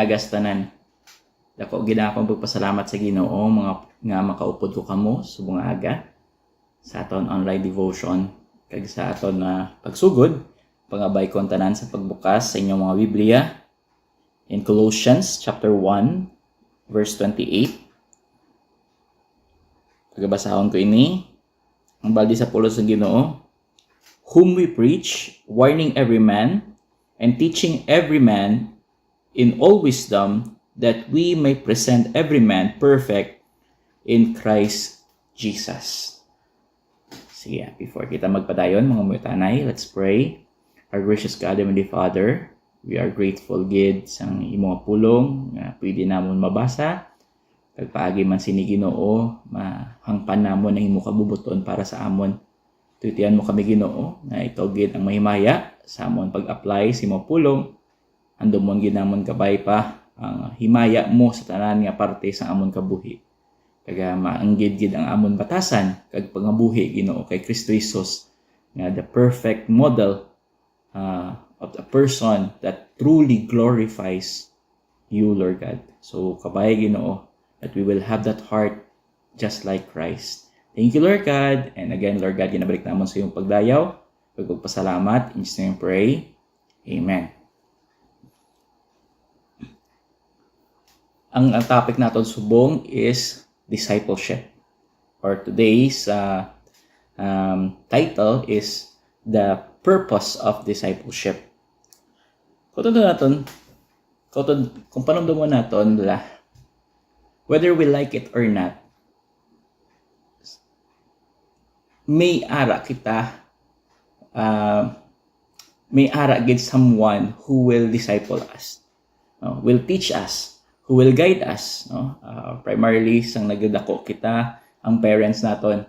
pininagas tanan. Dako gid akong pagpasalamat sa Ginoo mga nga makaupod ko kamo subong aga sa aton online devotion kag sa aton pagsugod pangabay kon tanan sa pagbukas sa inyong mga Biblia in Colossians chapter 1 verse 28. Pagabasahon ko ini ang baldi sa pulos ng Ginoo, whom we preach, warning every man and teaching every man in all wisdom, that we may present every man perfect in Christ Jesus. Sige, before kita magpadayon, mga mutanay, let's pray. Our gracious God, Heavenly Father, we are grateful gid sang imong pulong nga pwede namon mabasa. Kag paagi man sini Ginoo, mahangpan namon ang imong kabubuton para sa amon. Tuitian mo kami Ginoo, na ito gid ang mahimaya sa amon pag-apply sa imong pulong. Andumon gid namon kabay pa ang himaya mo sa tanan nga parte sa amon kabuhi. Kaya maanggid gid ang amon batasan kag pangabuhi Ginoo kay Kristo Jesus nga the perfect model of a person that truly glorifies you, Lord God. So kabay Ginoo that we will have that heart just like Christ. Thank you, Lord God. And again, Lord God, ginabalik namon sa iyong pagdayaw. Pagpasalamat. In Jesus' name pray. Amen. Ang topic natin subong is discipleship. Or today's title is the purpose of discipleship. Kung panumdum mo natin, whether we like it or not, may ara kita, may ara gid someone who will disciple us, will teach us, who will guide us, primarily sang nagdako kita ang parents naton,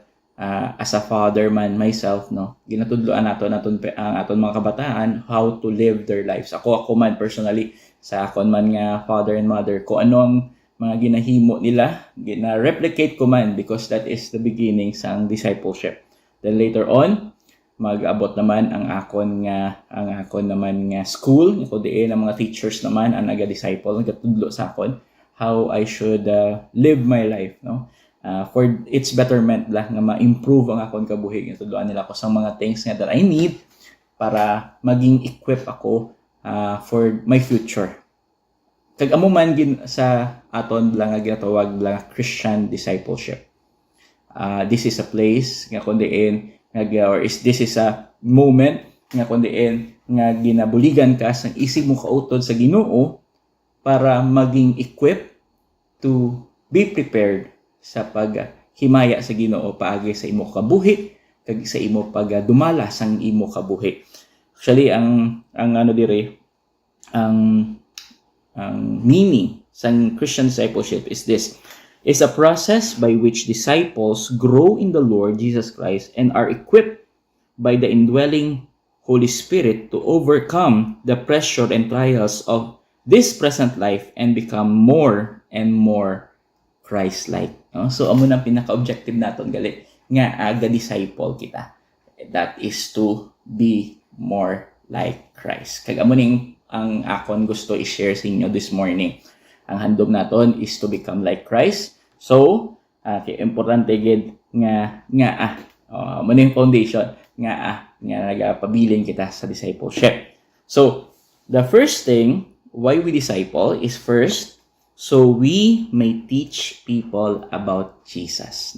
as a father man myself, ginatudloan naton ang aton mga kabataan how to live their lives. Ako man personally sa akon man nga father and mother, ko ano ang mga ginahimo nila, gina-replicate ko man because that is the beginning sang discipleship. Then later on, mag-abot naman ang akon naman nga school, ako diin ang mga teachers naman ang naga-disciple, nagatudlo sa akon how I should live my life, for its betterment nga ma-improve ang akon kabuhi. Natudloan nila ako sa mga things nga that I need para maging equip ako for my future. Kag amo man sa aton lang nga ginatawag lang Christian discipleship. This is a place nga kundiin this is a moment nga kundiin nga ginabuligan ka sa isip mo kautod sa Ginoo para maging equipped to be prepared sa paghimaya sa Ginoo paagi sa imo kabuhi kag sa imo pagdumala sang imo kabuhi. Actually ang meaning sang Christian discipleship is this: is a process by which disciples grow in the Lord Jesus Christ and are equipped by the indwelling Holy Spirit to overcome the pressure and trials of this present life and become more and more Christ-like. So, amo nang pinaka-objective naton gali nga aga-disciple kita. That is to be more like Christ. Kag amo ning ang akon gusto i-share sa inyo this morning. Ang handom naton is to become like Christ. So, importante gid nga muna yung foundation nga nagapabilin kita sa discipleship. So, the first thing why we disciple is first so we may teach people about Jesus,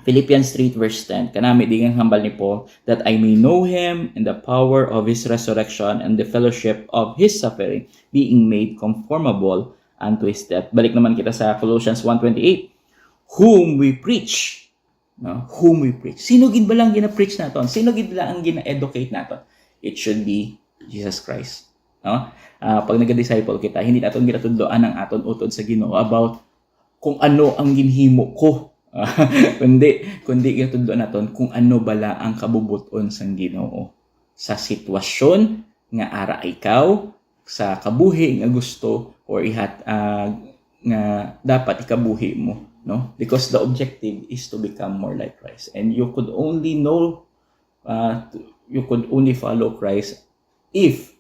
Philippians 3 verse 10, kanami dingang hambal ni Paul, that I may know Him in the power of His resurrection and the fellowship of His suffering, being made conformable unto His death. Balik naman kita sa Colossians 1:28, whom we preach. Whom we preach. Sino gid ba lang gina-preach naton? Sino gid lang ang gina-educate naton? It should be Jesus Christ. Pag nag-disciple kita, hindi naton ginatudloan ang aton utod sa Ginoo about kung ano ang ginhimo ko. kundi ginatudloan naton kung ano bala ang kabubuton sang Ginoo sa sitwasyon nga ara ikaw sa kabuhi nga gusto or nga dapat ikabuhi mo, because the objective is to become more like Christ, and you could only follow Christ if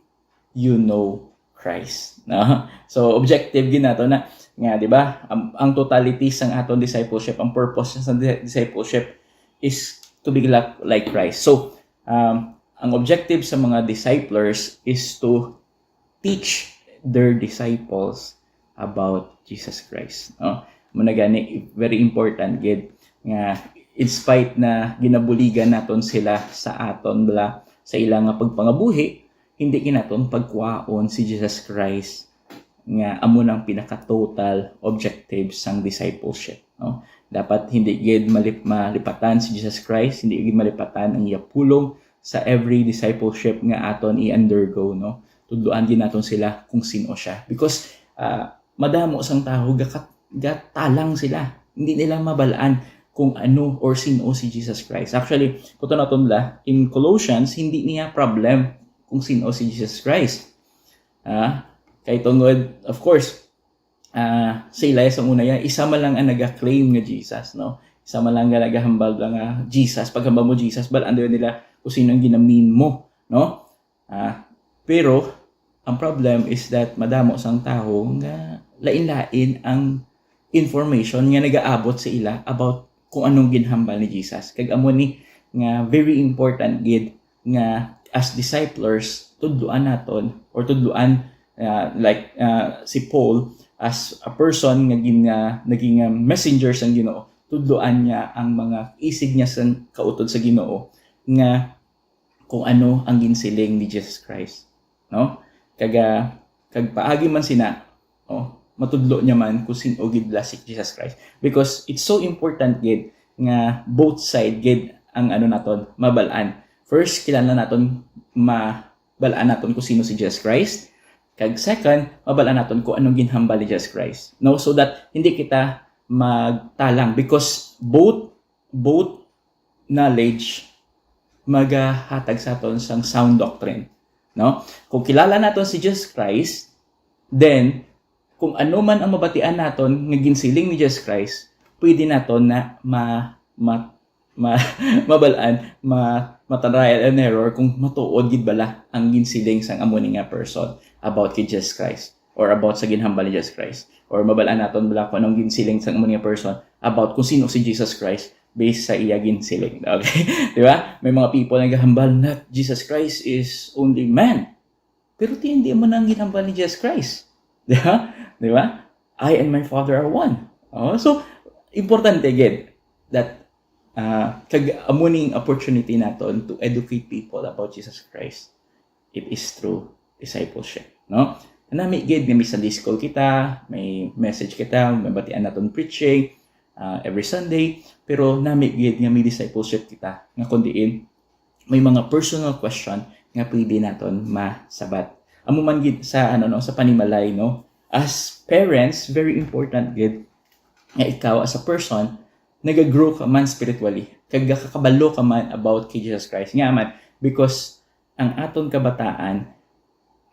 you know Christ. No? So objective ginato na nga, di ba? Ang totality sang aton discipleship, ang purpose sa discipleship is to be like Christ. So ang objective sa mga disciplers is to teach their disciples about Jesus Christ. No? Muna gani, very important gid nga in spite na ginabuligan naton sila sa aton bala sa ilang nga pagpangabuhi, hindi kinaton pagkuhaon si Jesus Christ nga amo nang pinaka-total objective sang discipleship. No? Dapat hindi gid malipatan si Jesus Christ, hindi gid malipatan ang iya pulong sa every discipleship nga aton i-undergo. No? Tudloan din naton sila kung sino siya. Because madamo sang tao gatalang sila. Hindi nila mabalaan kung ano or sino si Jesus Christ. Actually, kuto naton la in Colossians, hindi niya problem kung sino si Jesus Christ. Kay tungod, of course, sa ilay sa una yan, isa man lang ang nag-claim nga Jesus, no? Isa man lang nga nag-hambal nga Jesus. Paghambal mo Jesus, balaan doon nila kung sino ang ginamin mo, no? Pero, ang problem is that madamo sang tao nga lain-lain ang information nga nag-aabot sa ila about kung anong ginhambal ni Jesus. Kag amo ni nga very important gid nga as disciples tudluan naton or tudluan si Paul as a person nga naging messenger sang Ginoo, tudluan niya ang mga isig niya sa kautod sa Ginoo nga kung ano ang ginsiling ni Jesus Christ, no? Kag paagi man sina, matudlo niya man kung sino gid si Jesus Christ, because it's so important gid nga both side gid ang ano naton mabalaan. First, kilala naton mabalaan naton kung sino si Jesus Christ. Kag second, mabalaan naton kung anong ginhambal ni Jesus Christ. No, so that hindi kita magtalang, because both knowledge magahatag sa aton sang sound doctrine. No? Kung kilala naton si Jesus Christ, then kung ano man ang mabatian naton nga ginsiling ni Jesus Christ, pwede naton na mabalaan, trial and error kung matuod gid bala ang ginsiling sang amo ni nga person about kay Jesus Christ or about sa ginhambal ni Jesus Christ, or mabalaan naton bala kung anong ginsiling sang amo ni nga person about kung sino si Jesus Christ based sa iya ginsiling. Okay? Di ba? May mga people na naghambal na Jesus Christ is only man. Pero hindi mo nang ginhambal ni Jesus Christ. Di ba? Di ba? I and my Father are one. So, importante gid that kag amuning opportunity naton to educate people about Jesus Christ, it is through discipleship, no? Nami gid nga sa Sunday kita, may message kita, may batian naton preaching every Sunday, pero nami gid nga may discipleship kita nga kundiin may mga personal question nga pwede naton masabat. Amo man gid sa sa panimalay, no? As parents, very important gid nga ikaw as a person nag-grow ka man spiritually, kag kakabalo ka man about kay Jesus Christ. Nga man, because ang aton kabataan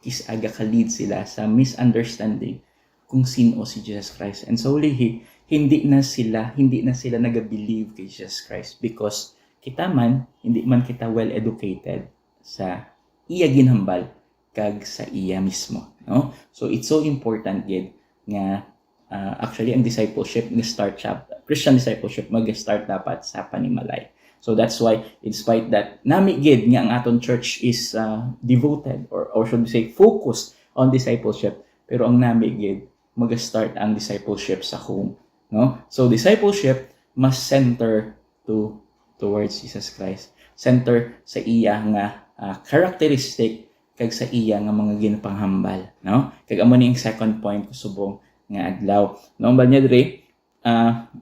is aga ka-lead sila sa misunderstanding kung sino si Jesus Christ. And so, hindi na sila nag-believe kay Jesus Christ because kita man, hindi man kita well-educated sa iya ginhambal kag sa iya mismo. No? So, it's so important gid nga actually ang discipleship Christian discipleship mag-start dapat sa panimalay. So that's why in spite that nami gid nga ang aton church is devoted or should we say focused on discipleship, pero ang nami gid mag-start ang discipleship sa home, no? So discipleship must center towards Jesus Christ. Center sa iya nga characteristic kag sa iya nga mga ginpanghambal, no? Kag amo ni ang second point ko subong nga adlaw. No, ba niya diri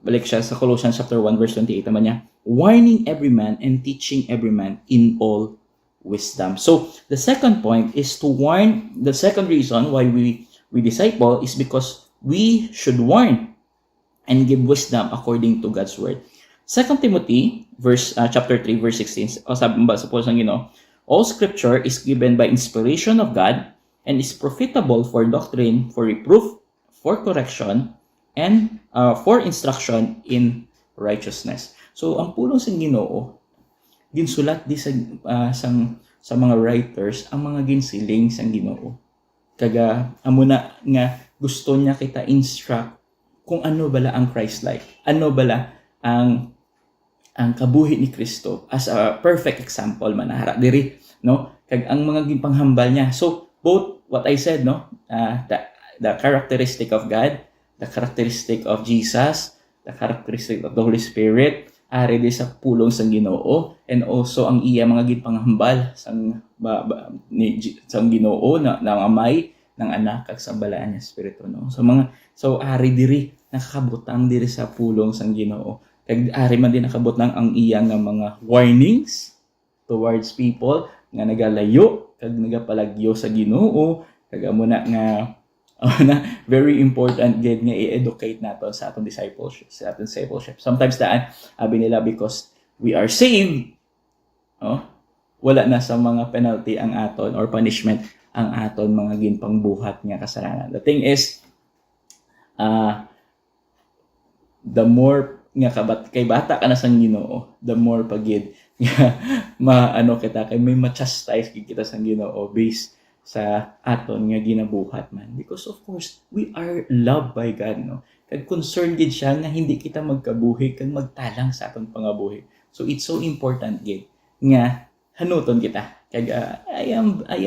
balik siya sa Colossians chapter 1 verse 28 naman niya, warning every man and teaching every man in all wisdom. So, the second point is to warn. The second reason why we disciple is because we should warn and give wisdom according to God's word. 2 Timothy chapter 3 verse 16, sabi ba sa Paul sang Ginoo, all scripture is given by inspiration of God and is profitable for doctrine, for reproof, for correction, and for instruction in righteousness. So, ang pulong sa Ginoo, ginsulat di sa mga writers ang mga ginsiling sa Ginoo Kaga amo na nga gusto niya kita instruct kung ano bala ang Christ-like. Ano bala ang kabuhi ni Kristo as a perfect example manahara diri, no? Kag ang mga ginpanghambal niya. So both what I said, no, the characteristic of God, the characteristic of Jesus, the characteristic of the Holy Spirit, ari di sa pulong sang Ginoo, and also ang iya mga ginpanghambal sang sang Ginoo na amay ng anak kag sa balaan niya espiritu, no. So ari diri nakakabutang diri sa pulong sang Ginoo. Kag ari man din nakabot ng ang iya nga mga warnings towards people nga nagalayo kag nagapalagyo sa Ginoo, kag amo na nga very important gid nga i-educate naton sa atong discipleship. Sometimes daan abi nila because we are saved, wala na sa mga penalty ang aton or punishment ang aton mga ginpangbuhat nga kasalanan. The thing is the more nga kay bata ka na sang Ginoo, the more pagid nga maano kita kay may ma-chastise kita sang Ginoo based sa aton nga ginabuhat man, because of course we are loved by God, no. Kag concerned gid siya nga hindi kita magkabuhi kag magtalang sa aton pangabuhi. So it's so important gid nga hanuton kita. Kag I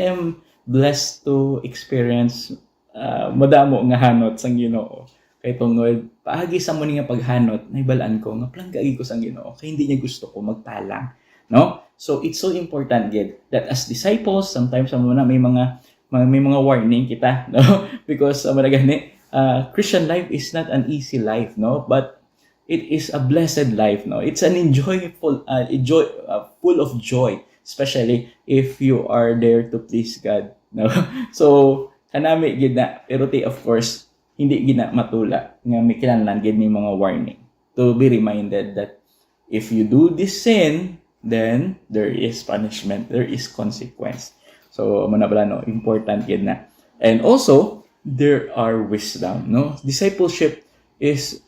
am blessed to experience madamo nga hanot sang Ginoo. Kay tungod paagi sa mo nga paghanot, naibalaan ko nga planggagi ko sang Ginoo kay hindi niya gusto ko magtalang, no? So it's so important gid that as disciples sometimes na may mga warning kita, no? Because gani Christian life is not an easy life, no? But it is a blessed life, no? It's an full of joy, especially if you are there to please God, no? So kanami gid na, pero of course hindi gina matula nga may kinahanglan gid may mga warning to be reminded that if you do this sin, then there is punishment, there is consequence. So manabala, no, important gid na. And also there are wisdom, no. Discipleship is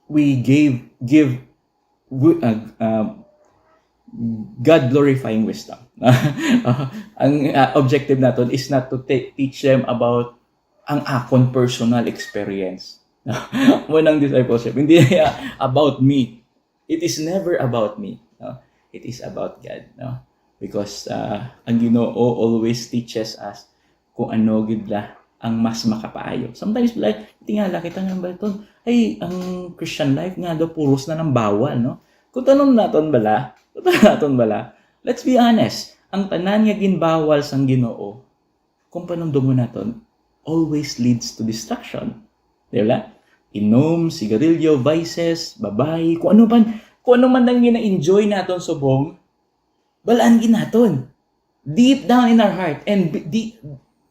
we give God glorifying wisdom. Ang objective naton is not to teach them about ang akon personal experience. Munang discipleship, hindi about me. It is never about me. No? It is about God. No? Because ang Ginoo always teaches us kung ano gidla ang mas makapaayo. Sometimes like, tingala kita nga ba ito, ay, ang Christian life nga do puros na ng bawal, no? Kung tanong naton bala, let's be honest, ang tanan nga ginbawal sang Ginoo, kung panumdum mo naton, always leads to destruction. Diba? Inom, sigarilyo, vices, babae, kung ano man lang gina-enjoy naton subong, balaan ginaton. Deep down in our heart, and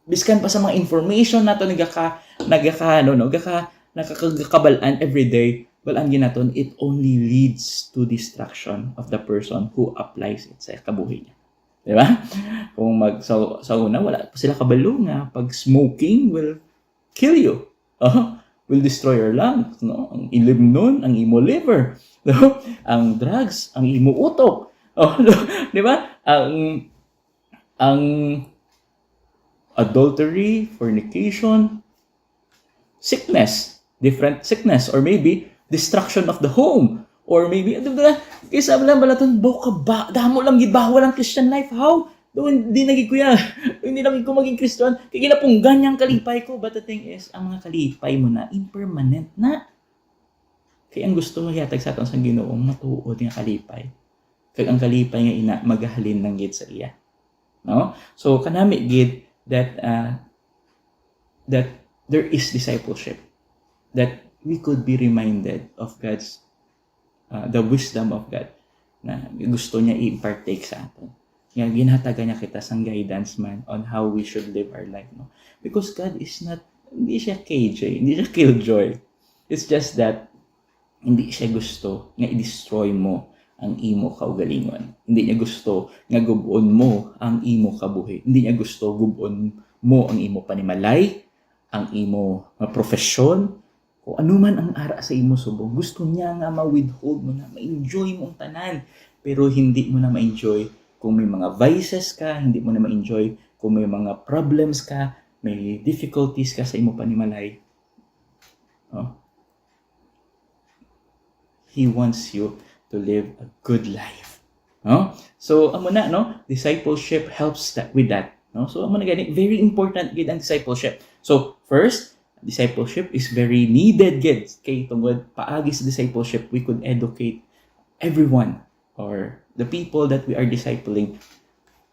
biskan pa sa mga information naton nakakagabalaan every day, balaan ginaton, it only leads to destruction of the person who applies it sa kabuhi niya. Diba? Kung sa una, wala pa sila kabalo nga pag smoking will kill you. Will destroy your lungs, no? Ang ilimnon, ang imo liver, no? Ang drugs, ang imo utok. Di ba? Ang adultery, fornication, sickness, different sickness, or maybe destruction of the home. Or maybe, kaysa lang balaton, damo lang gibawal ang Christian life. How? Doon, hindi naging kuya. Hindi lang ko maging Christian. Kaya pong ganyang kalipay ko. But the thing is, ang mga kalipay mo na, impermanent na. Kaya ang gusto mo yatag sa atong sang Ginoong matuod nga kalipay. Kaya ang kalipay nga ina, maghalin ng gid sa iya. No? So, kanami gid that there is discipleship. That we could be reminded of God's the wisdom of God na gusto niya i-partake sa atin. Nga ginhatagan niya kita sang guidance man on how we should live our life, no? Because God is not, hindi siya KJ, hindi siya killjoy. It's just that hindi siya gusto nga i-destroy mo ang imo kaugalingon. Hindi niya gusto nga gubon mo ang imo kabuhi. Hindi niya gusto gubon mo ang imo panimalay, ang imo profesyon, kung ano man ang ara sa imo subong. Gusto niya nga ma-withhold mo na, ma-enjoy mo ang tanan. Pero hindi mo na ma-enjoy kung may mga vices ka, hindi mo na ma-enjoy kung may mga problems ka, may difficulties ka sa imo panimalay, no? He wants you to live a good life. No? So, amo na, no? Discipleship helps with that. No? So, amo na gani, very important gid ang discipleship. So, first, discipleship is very needed gid. Kay tungod paagi sa discipleship, we could educate everyone or the people that we are discipling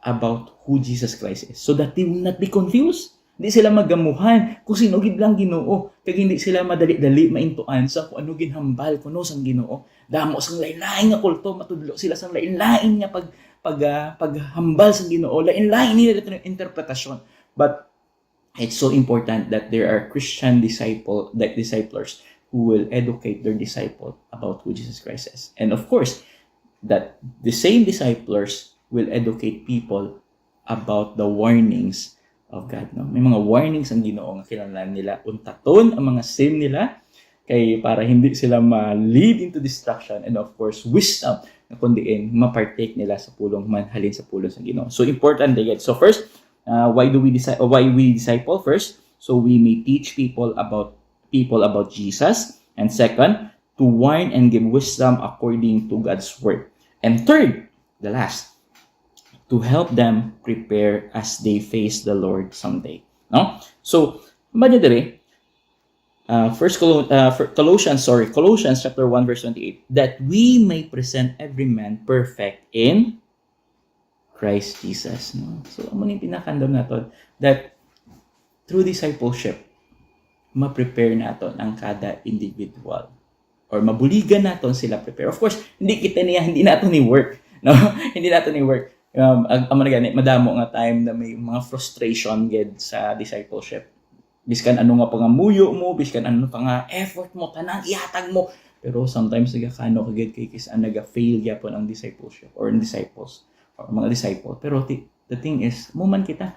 about who Jesus Christ is, so that they will not be confused. Hindi sila magamuhan kung sino gid lang Ginoo, kag hindi sila madali-dali maintuan sa kung ano ginhambal kuno sang Ginoo. Damo sang lain-lain nga kulto, matudlo sila sang lain-lain nga paghambal sang Ginoo, lain-lain nila interpretasyon. But it's so important that there are Christian disciplers who will educate their disciple about who Jesus Christ is. And of course, that the same disciplers will educate people about the warnings of God. No? May mga warnings ang Ginoo nga kinahanglan nila untaton ang mga sin nila kay para hindi sila ma-lead into destruction, and of course wisdom na kundiin ma-partake nila sa pulong manhalin sa pulong sa Ginoo. So important again. So first, why we disciple? First, so we may teach people about Jesus, and second, to warn and give wisdom according to God's word. And third, the last, to help them prepare as they face the Lord someday. No? So, badya dire, Colossians chapter 1 verse 28, that we may present every man perfect in Christ Jesus. No? So, amo ni pinakandam naton that through discipleship, ma-prepare naton ang kada individual or mabuligan naton sila prepare. Of course, hindi naton ni work, no? Hindi naton ni work. Amo na gani, madamo nga time na may mga frustration gid sa discipleship. Biskan ano nga pangamuyo mo, biskan ano pa nga effort mo, tanang ihatag mo. Pero sometimes nagakano ka gid kay kis naga-fail gyapon ang discipleship or disciples or mga disciple. Pero the thing is, mo man kita.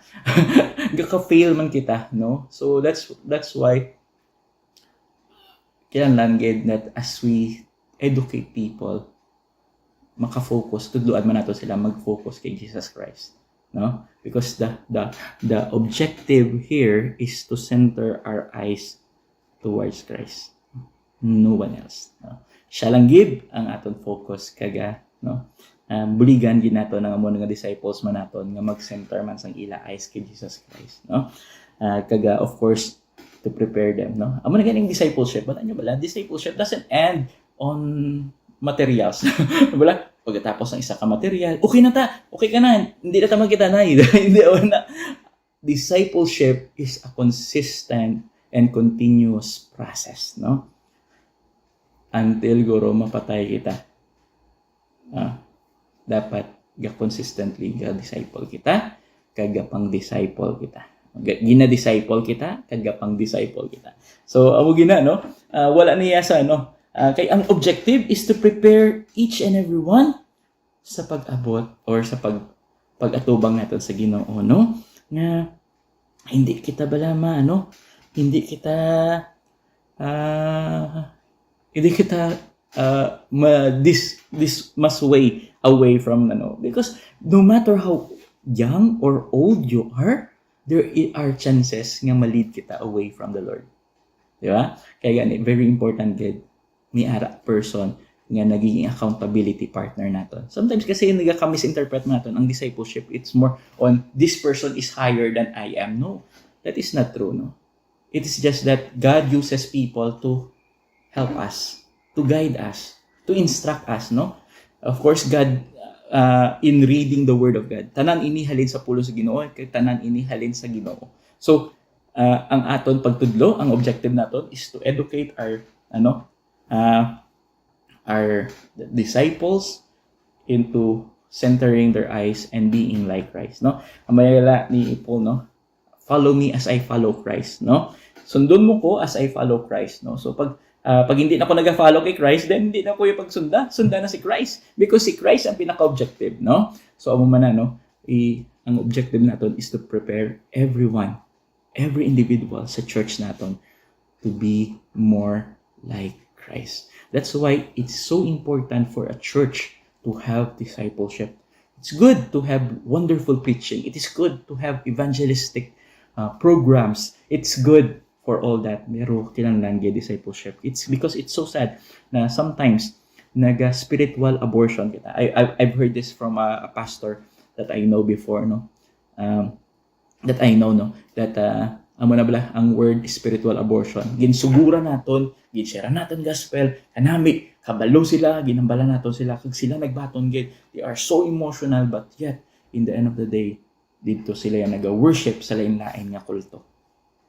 Gaka-fail man kita, no? So that's why kinahanglan gid that as we educate people, maka-focus, tudloan man nato sila mag-focus kay Jesus Christ, no? Because the objective here is to center our eyes towards Christ, no one else, no? Siya lang gid ang aton focus kaga, no? Buligan gid nato nga mo nga disciples man naton nga mag-center man sang ila eyes kay Jesus Christ, no? Kaga of course to prepare them, no? Amo na ganing discipleship, bala nyo bala, discipleship doesn't end on materials. Wala, pagkatapos ng isa ka material, okay ka na, hindi na ta magkita na. Hindi na. Discipleship is a consistent and continuous process, no? Until guro mapatay kita. Dapat consistently ga-disciple kita, kagapang disciple kita. Gina-disciple kita, kagapang disciple kita. So, amo gina, no? Wala niya sa, no? Kay ang objective is to prepare each and every one sa pag-abot or sa pag-atubang natin sa Ginoo, no? Nga hindi kita balama, no? Hindi kita this must way away from, no? Because no matter how young or old you are, there are chances nga ma-lead kita away from the Lord. Di ba? Kaya gani, very important gid ni ara person nga nagiging accountability partner naton. Sometimes kasi nagaka-misinterpret naton ang discipleship, it's more on this person is higher than I am. No, that is not true, no. It is just that God uses people to help us, to guide us, to instruct us, no. Of course, God in reading the word of God, tanan ini halin sa pulo sa Ginoo, kay tanan ini halin sa Ginoo. So, ang aton pagtudlo, ang objective naton is to educate our disciples into centering their eyes and being like Christ, no? Ang mayala ni Paul, no? Follow me as I follow Christ, no? Sundon mo ko as I follow Christ, no? So pag hindi na ako nag-follow kay Christ, then hindi na ko yung pagsunda na si Christ, because si Christ ang pinaka-objective, no? So amo man na, no? Ang objective naton is to prepare everyone, every individual sa church naton to be more like Christ. That's why it's so important for a church to have discipleship. It's good to have wonderful preaching. It is good to have evangelistic programs. It's good for all that. Pero kinahanglan gyud discipleship. It's because it's so sad na sometimes spiritual abortion kita. I've heard this from a pastor that I know before, no. That I know, no, that amo na bala ang word spiritual abortion. Ginsugura naton, ginshare naton gospel, kanami kabalo sila, ginambala naton sila kag sila nagbaton gid. They are so emotional, but yet in the end of the day dito sila yung naga-worship sa lain-lain nga kulto.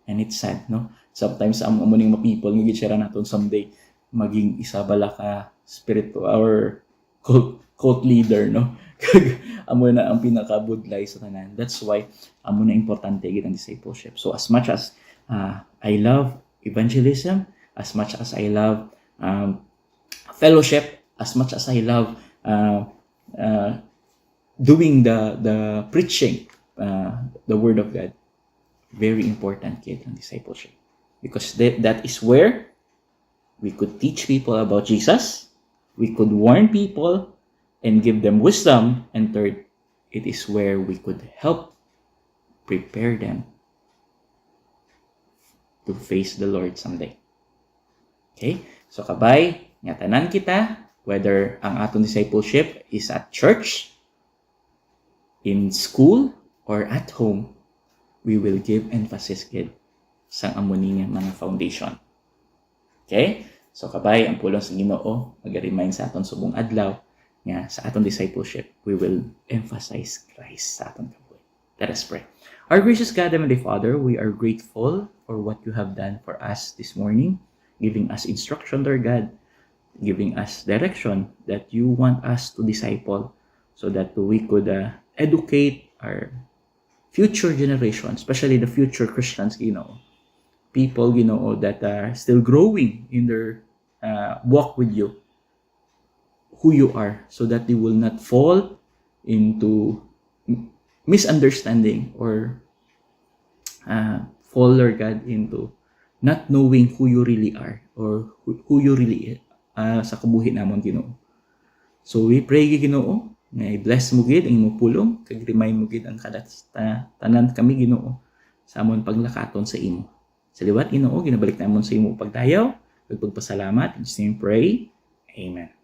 And it's sad, no? Sometimes amo ning mga people nga ginshare naton someday maging isa bala ka spiritual or cult leader, no? Amo na ang pinakabudlay sa tanan. That's why amo na importante gid ang discipleship. So as much as I love evangelism, as much as I love fellowship, as much as I love doing the preaching the word of God, very important gid ang discipleship, because that is where we could teach people about Jesus, we could warn people and give them wisdom, and third, it is where we could help prepare them to face the Lord someday. Okay? So kabay, nga tanan kita, whether ang atong discipleship is at church, in school, or at home, we will give emphasis gid sa amuning mga foundation. Okay? So kabay, ang pulong sa Ginoo mag-remind sa aton subong adlaw nga sa aton discipleship, we will emphasize Christ sa aton kabuhi. Let us pray. Our gracious God, Heavenly Father, we are grateful for what you have done for us this morning, giving us instruction, Lord God, giving us direction that you want us to disciple so that we could educate our future generation, especially the future Christians, people, that are still growing in their walk with you, who you are, so that they will not fall into misunderstanding or fall, Lord God, into not knowing who you really are or who you really sa kabuhi namon, Ginoo. So we pray, Ginoo, nga i-bless mo gid ang imong pulong, kag remind mo gid ang kada tanan kami, Ginoo, sa amon paglakaton sa imo. Sa liwat, Ginoo, ginabalik namon sa imo pagdayaw, ug pagpasalamat. In Jesus' name pray. Amen.